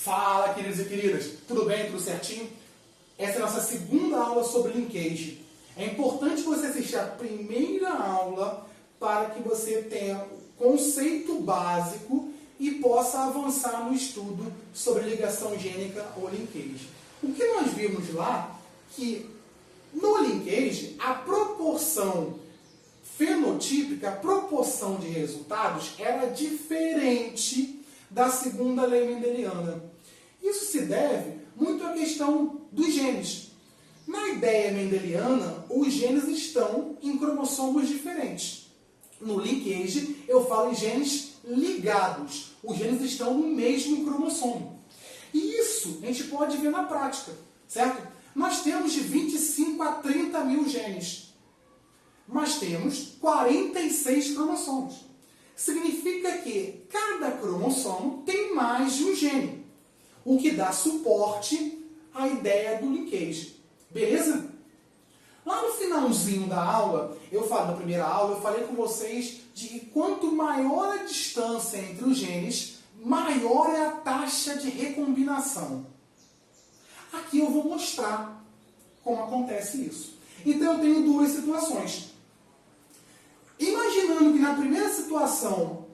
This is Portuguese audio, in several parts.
Fala, queridos e queridas, tudo bem? Tudo certinho? Essa é a nossa segunda aula sobre linkage. É importante você assistir a primeira aula para que você tenha o conceito básico e possa avançar no estudo sobre ligação gênica ou linkage. O que nós vimos lá, que no linkage, a proporção fenotípica, a proporção de resultados, era diferente da segunda lei mendeliana. Isso se deve muito à questão dos genes. Na ideia mendeliana, os genes estão em cromossomos diferentes. No linkage, eu falo em genes ligados. Os genes estão no mesmo cromossomo. E isso a gente pode ver na prática, certo? Nós temos de 25 a 30 mil genes, mas temos 46 cromossomos. Significa que cada cromossomo tem mais de um gene, o que dá suporte à ideia do linkage. Beleza? Lá no finalzinho da aula, da primeira aula, eu falei com vocês de que quanto maior a distância entre os genes, maior é a taxa de recombinação. Aqui eu vou mostrar como acontece isso. Então eu tenho duas situações. Imaginando que na primeira situação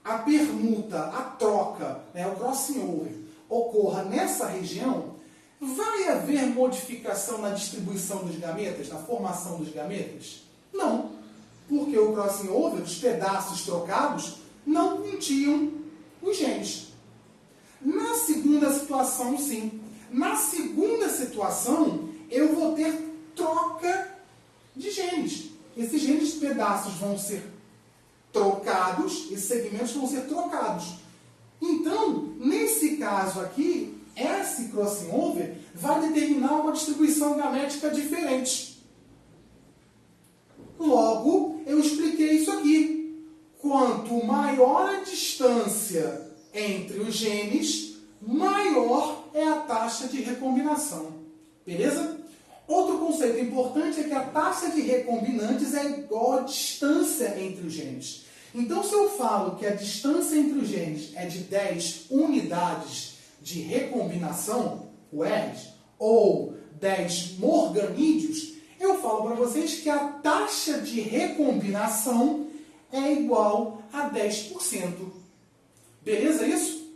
a permuta, a troca, o crossing over, ocorra nessa região, vai haver modificação na distribuição dos gametas, na formação dos gametas? Não, porque o crossing over, os pedaços trocados, não continham os genes. Na segunda situação, sim. Na segunda situação, eu vou ter troca de genes. Esses genes, pedaços vão ser trocados, esses segmentos vão ser trocados. Então, nesse caso aqui, esse crossing over vai determinar uma distribuição gamética diferente. Logo, eu expliquei isso aqui. Quanto maior a distância entre os genes, maior é a taxa de recombinação. Beleza? Outro conceito importante é que a taxa de recombinantes é igual à distância entre os genes. Então, se eu falo que a distância entre os genes é de 10 unidades de recombinação, URs, ou 10 morganídeos, eu falo para vocês que a taxa de recombinação é igual a 10%. Beleza isso?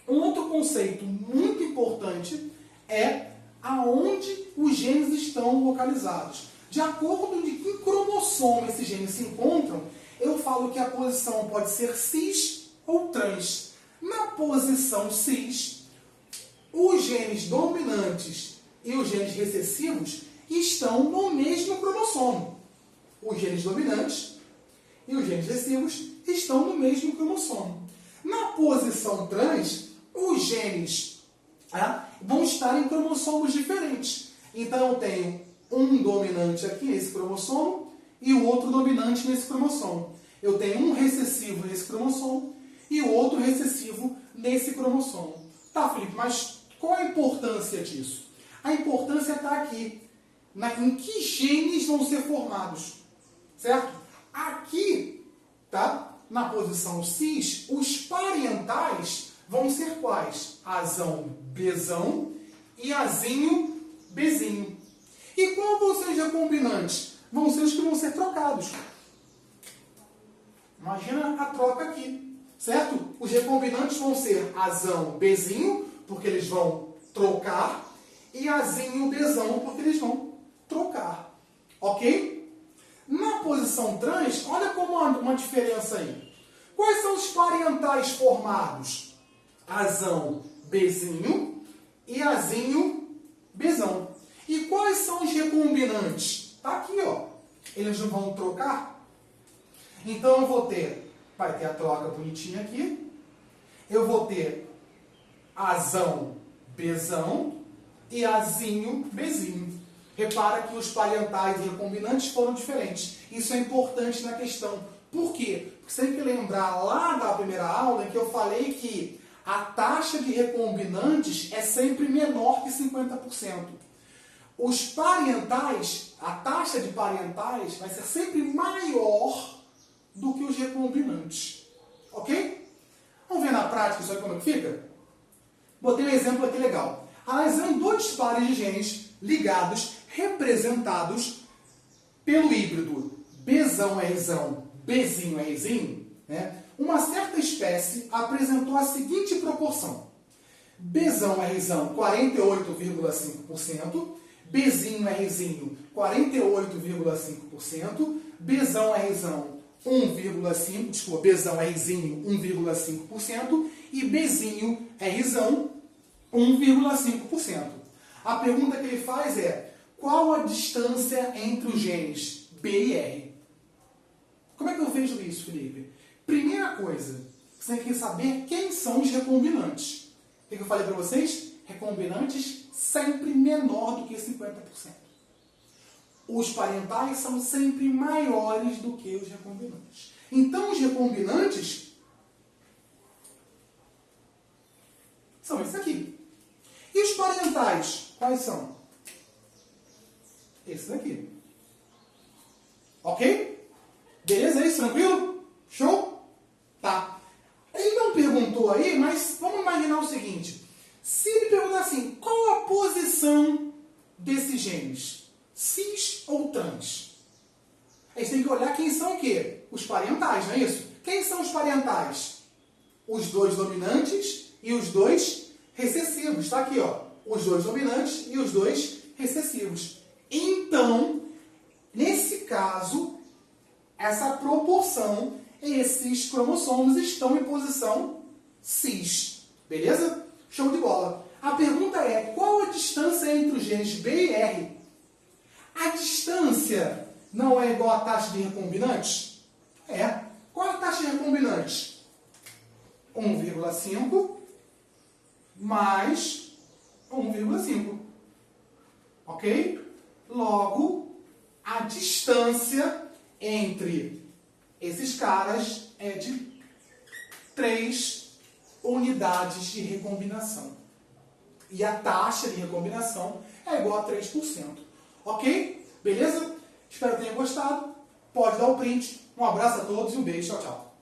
Um outro conceito muito importante é aonde os genes estão localizados. De acordo com que cromossomo esses genes se encontram, eu falo que a posição pode ser cis ou trans. Na posição cis, os genes dominantes e os genes recessivos estão no mesmo cromossomo. Os genes dominantes e os genes recessivos estão no mesmo cromossomo. Na posição trans, os genes vão estar em cromossomos diferentes. Então, eu tenho um dominante aqui nesse cromossomo e o outro dominante nesse cromossomo. Eu tenho um recessivo nesse cromossomo e o outro recessivo nesse cromossomo. Tá, Felipe, mas qual a importância disso? A importância está aqui, em que genes vão ser formados, certo? Aqui, tá? Na posição cis, os parentais vão ser quais? Azão, Bzão e Azinho, Bzinho. E qual vão ser os recombinantes? Vão ser os que vão ser trocados. Imagina a troca aqui, certo? Os recombinantes vão ser Azão, Bzinho, porque eles vão trocar, e Azinho, Bzão, porque eles vão trocar. Ok? Na posição trans, olha como há uma diferença aí. Quais são os parentais formados? Azão, Bzinho e Azinho, Bzão. E quais são os recombinantes? Está aqui, ó. Eles não vão trocar? Então eu vou ter, vai ter a troca bonitinha aqui. Eu vou ter Azão, Bzão e Azinho, Bzinho. Repara que os parentais e recombinantes foram diferentes. Isso é importante na questão. Por quê? Porque você tem que lembrar lá da primeira aula em que eu falei que a taxa de recombinantes é sempre menor que 50%. Os parentais, a taxa de parentais vai ser sempre maior do que os recombinantes. Ok? Vamos ver na prática isso aí como é que fica? Botei um exemplo aqui legal. Analisando dois pares de genes ligados, representados pelo híbrido Bzão, Rzão, Bzinho, Rzinho, né? Uma certa espécie apresentou a seguinte proporção. Bzão, Rzão, 48,5%, Bzinho, Rzinho, 48,5%, Bzão, Rzão, 1,5%, desculpa, Bzão, Rzinho, 1,5% e Bzinho, Rzão, 1,5%. A pergunta que ele faz é: qual a distância entre os genes B e R? Como é que eu vejo isso, Felipe? Primeira coisa, você tem que saber quem são os recombinantes. O que eu falei para vocês? Recombinantes sempre menor do que 50%. Os parentais são sempre maiores do que os recombinantes. Então, os recombinantes são esses aqui. E os parentais, quais são? Esse daqui. Ok? Beleza? É isso? Tranquilo? Show? Tá. Ele não perguntou aí, mas vamos imaginar o seguinte. Se ele perguntar assim, qual a posição desses genes? Cis ou trans? A gente tem que olhar quem são o quê? Os parentais, não é isso? Quem são os parentais? Os dois dominantes e os dois recessivos. Está aqui, ó. Os dois dominantes e os dois recessivos. Então, nesse caso, essa proporção, esses cromossomos estão em posição cis. Beleza? Show de bola. A pergunta é, qual a distância entre os genes B e R? A distância não é igual à taxa de recombinantes? É. Qual é a taxa de recombinantes? 1,5 mais 1,5. Ok? Logo, a distância entre esses caras é de 3 unidades de recombinação. E a taxa de recombinação é igual a 3%. Ok? Beleza? Espero que tenham gostado. Pode dar o print. Um abraço a todos e um beijo. Tchau, tchau.